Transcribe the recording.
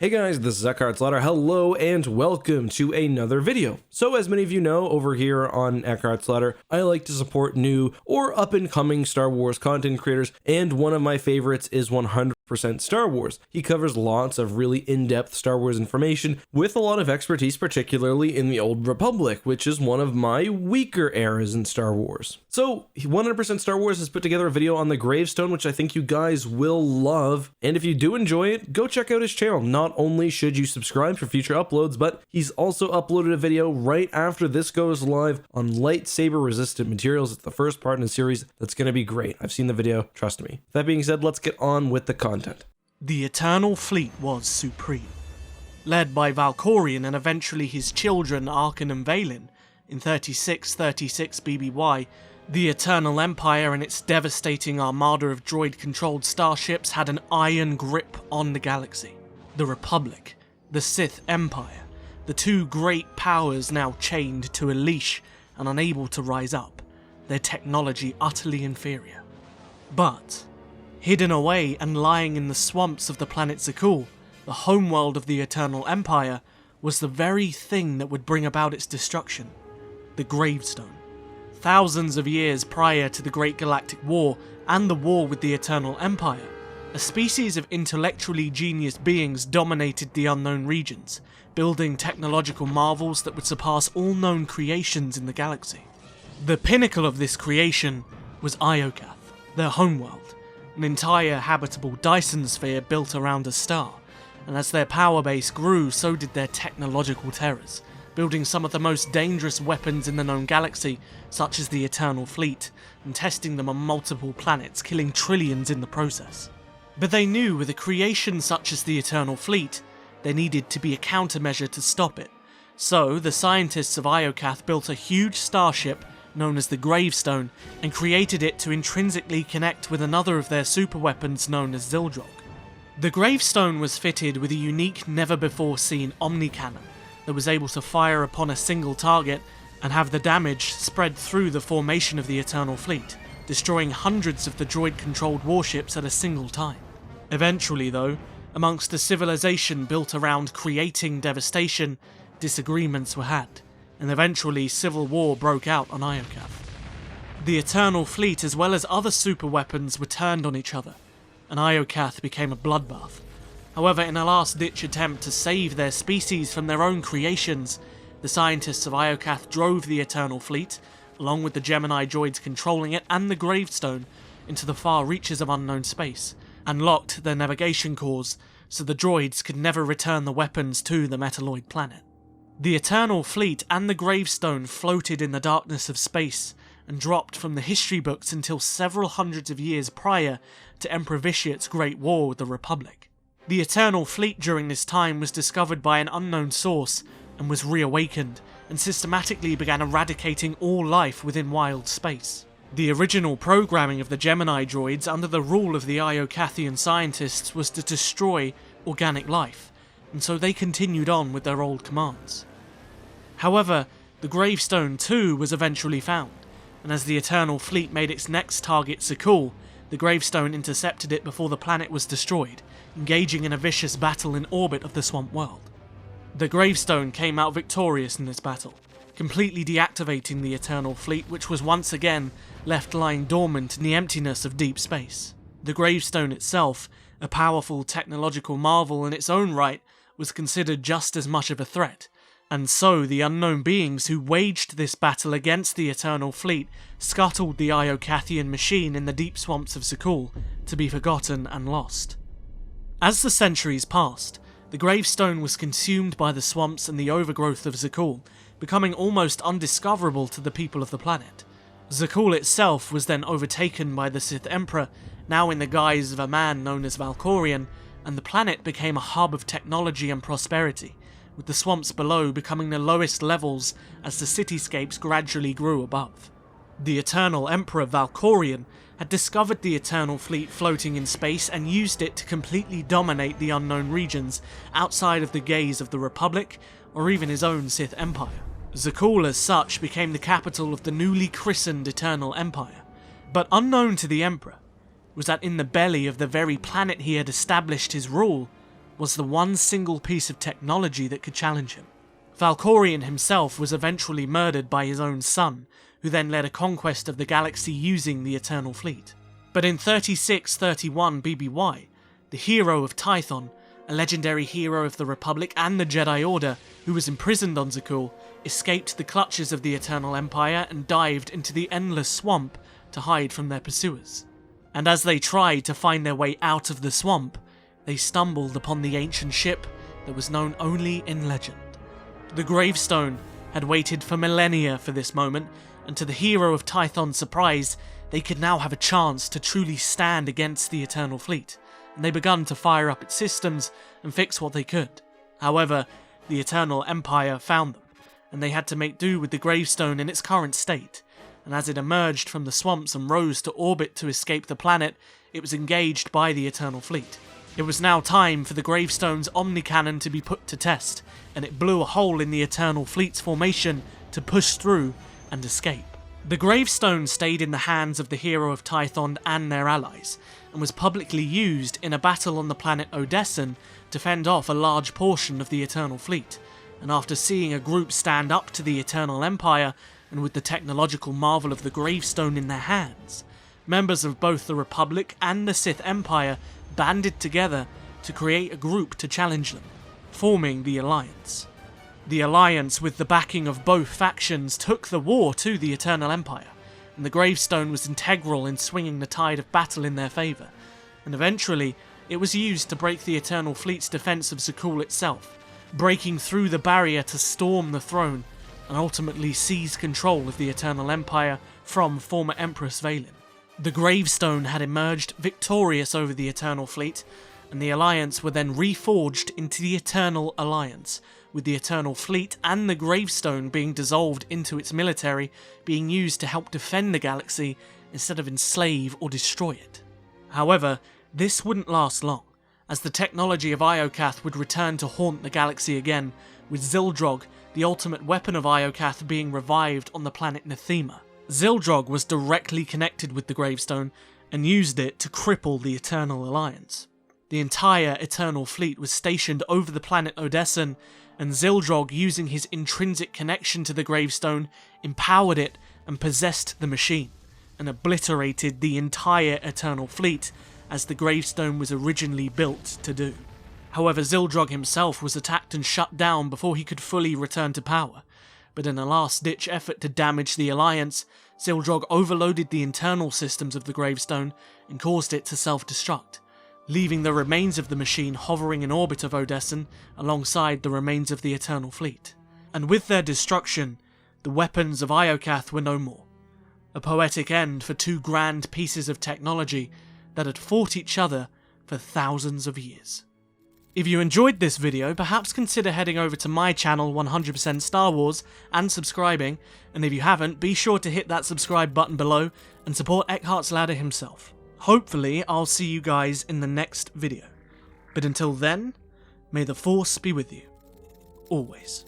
Hey guys, this is EckhartsLadder. Hello and welcome to another video. So as many of you know, over here on EckhartsLadder, I like to support new or up-and-coming Star Wars content creators, and one of my favorites is 100% Star Wars. He covers lots of really in-depth Star Wars information with a lot of expertise, particularly in the Old Republic, which is one of my weaker eras in Star Wars. So 100% Star Wars has put together a video on the Gravestone, which I think you guys will love, and if you do enjoy it, go check out his channel. Not only should you subscribe for future uploads, but he's also uploaded a video right after this goes live on lightsaber resistant materials. It's the first part in a series that's going to be great. I've seen the video, trust me. That being said, let's get on with the content. The Eternal Fleet was supreme. Led by Valkorion and eventually his children Arkan and Valen, in 3636 BBY, the Eternal Empire and its devastating armada of droid-controlled starships had an iron grip on the galaxy. The Republic, the Sith Empire, the two great powers now chained to a leash and unable to rise up, their technology utterly inferior. But, hidden away and lying in the swamps of the planet Zakuul, the homeworld of the Eternal Empire, was the very thing that would bring about its destruction: the Gravestone. Thousands of years prior to the Great Galactic War and the war with the Eternal Empire, a species of intellectually genius beings dominated the unknown regions, building technological marvels that would surpass all known creations in the galaxy. The pinnacle of this creation was Iokath, their homeworld, an entire habitable Dyson sphere built around a star, and as their power base grew, so did their technological terrors, building some of the most dangerous weapons in the known galaxy, such as the Eternal Fleet, and testing them on multiple planets, killing trillions in the process. But they knew with a creation such as the Eternal Fleet, there needed to be a countermeasure to stop it. So, the scientists of Iokath built a huge starship known as the Gravestone, and created it to intrinsically connect with another of their superweapons known as Zildrog. The Gravestone was fitted with a unique, never-before-seen omni-cannon that was able to fire upon a single target and have the damage spread through the formation of the Eternal Fleet, destroying hundreds of the droid-controlled warships at a single time. Eventually, though, amongst a civilization built around creating devastation, disagreements were had, and eventually civil war broke out on Iokath. The Eternal Fleet as well as other superweapons were turned on each other, and Iokath became a bloodbath. However, in a last-ditch attempt to save their species from their own creations, the scientists of Iokath drove the Eternal Fleet, along with the Gemini droids controlling it and the Gravestone, into the far reaches of unknown space, and locked their navigation cores so the droids could never return the weapons to the metalloid planet. The Eternal Fleet and the Gravestone floated in the darkness of space and dropped from the history books until several hundreds of years prior to Emperor Vitiate's Great War with the Republic. The Eternal Fleet during this time was discovered by an unknown source and was reawakened, and systematically began eradicating all life within wild space. The original programming of the Gemini droids under the rule of the Iokathian scientists was to destroy organic life, and so they continued on with their old commands. However, the Gravestone too was eventually found, and as the Eternal Fleet made its next target Zakuul, the Gravestone intercepted it before the planet was destroyed, engaging in a vicious battle in orbit of the Swamp World. The Gravestone came out victorious in this battle, completely deactivating the Eternal Fleet, which was once again left lying dormant in the emptiness of deep space. The Gravestone itself, a powerful technological marvel in its own right, was considered just as much of a threat, and so the unknown beings who waged this battle against the Eternal Fleet scuttled the Iokathian machine in the deep swamps of Zakuul, to be forgotten and lost. As the centuries passed, the Gravestone was consumed by the swamps and the overgrowth of Zakuul, becoming almost undiscoverable to the people of the planet. Zakuul itself was then overtaken by the Sith Emperor, now in the guise of a man known as Valkorion, and the planet became a hub of technology and prosperity, with the swamps below becoming the lowest levels as the cityscapes gradually grew above. The Eternal Emperor Valkorion had discovered the Eternal Fleet floating in space and used it to completely dominate the unknown regions outside of the gaze of the Republic or even his own Sith Empire. Zakuul as such became the capital of the newly christened Eternal Empire, but unknown to the Emperor was that in the belly of the very planet he had established his rule was the one single piece of technology that could challenge him. Valkorion himself was eventually murdered by his own son, who then led a conquest of the galaxy using the Eternal Fleet. But in 3631 BBY, the hero of Tython, a legendary hero of the Republic and the Jedi Order who was imprisoned on Zakuul, escaped the clutches of the Eternal Empire and dived into the Endless Swamp to hide from their pursuers. And as they tried to find their way out of the swamp, they stumbled upon the ancient ship that was known only in legend. The Gravestone had waited for millennia for this moment, and to the hero of Tython's surprise, they could now have a chance to truly stand against the Eternal Fleet, and they began to fire up its systems and fix what they could. However, the Eternal Empire found them, and they had to make do with the Gravestone in its current state, and as it emerged from the swamps and rose to orbit to escape the planet, it was engaged by the Eternal Fleet. It was now time for the Gravestone's Omnicannon to be put to test, and it blew a hole in the Eternal Fleet's formation to push through and escape. The Gravestone stayed in the hands of the hero of Tython and their allies, and was publicly used in a battle on the planet Odesson to fend off a large portion of the Eternal Fleet, and after seeing a group stand up to the Eternal Empire, and with the technological marvel of the Gravestone in their hands, members of both the Republic and the Sith Empire banded together to create a group to challenge them, forming the Alliance. The Alliance, with the backing of both factions, took the war to the Eternal Empire, and the Gravestone was integral in swinging the tide of battle in their favour, and eventually it was used to break the Eternal Fleet's defence of Zakuul itself, breaking through the barrier to storm the throne, and ultimately seize control of the Eternal Empire from former Empress Vaylin. The Gravestone had emerged victorious over the Eternal Fleet, and the Alliance were then reforged into the Eternal Alliance, with the Eternal Fleet and the Gravestone being dissolved into its military, being used to help defend the galaxy instead of enslave or destroy it. However, this wouldn't last long, as the technology of Iokath would return to haunt the galaxy again, with Zildrog, the ultimate weapon of Iokath, being revived on the planet Nethema. Zildrog was directly connected with the Gravestone and used it to cripple the Eternal Alliance. The entire Eternal Fleet was stationed over the planet Odesson, and Zildrog, using his intrinsic connection to the Gravestone, empowered it and possessed the machine, and obliterated the entire Eternal Fleet, as the Gravestone was originally built to do. However, Zildrog himself was attacked and shut down before he could fully return to power, but in a last-ditch effort to damage the Alliance, Zildrog overloaded the internal systems of the Gravestone and caused it to self-destruct, leaving the remains of the machine hovering in orbit of Odesson alongside the remains of the Eternal Fleet. And with their destruction, the weapons of Iokath were no more. A poetic end for two grand pieces of technology that had fought each other for thousands of years. If you enjoyed this video, perhaps consider heading over to my channel 100% Star Wars and subscribing, and if you haven't, be sure to hit that subscribe button below and support EckhartsLadder himself. Hopefully, I'll see you guys in the next video. But until then, may the Force be with you. Always.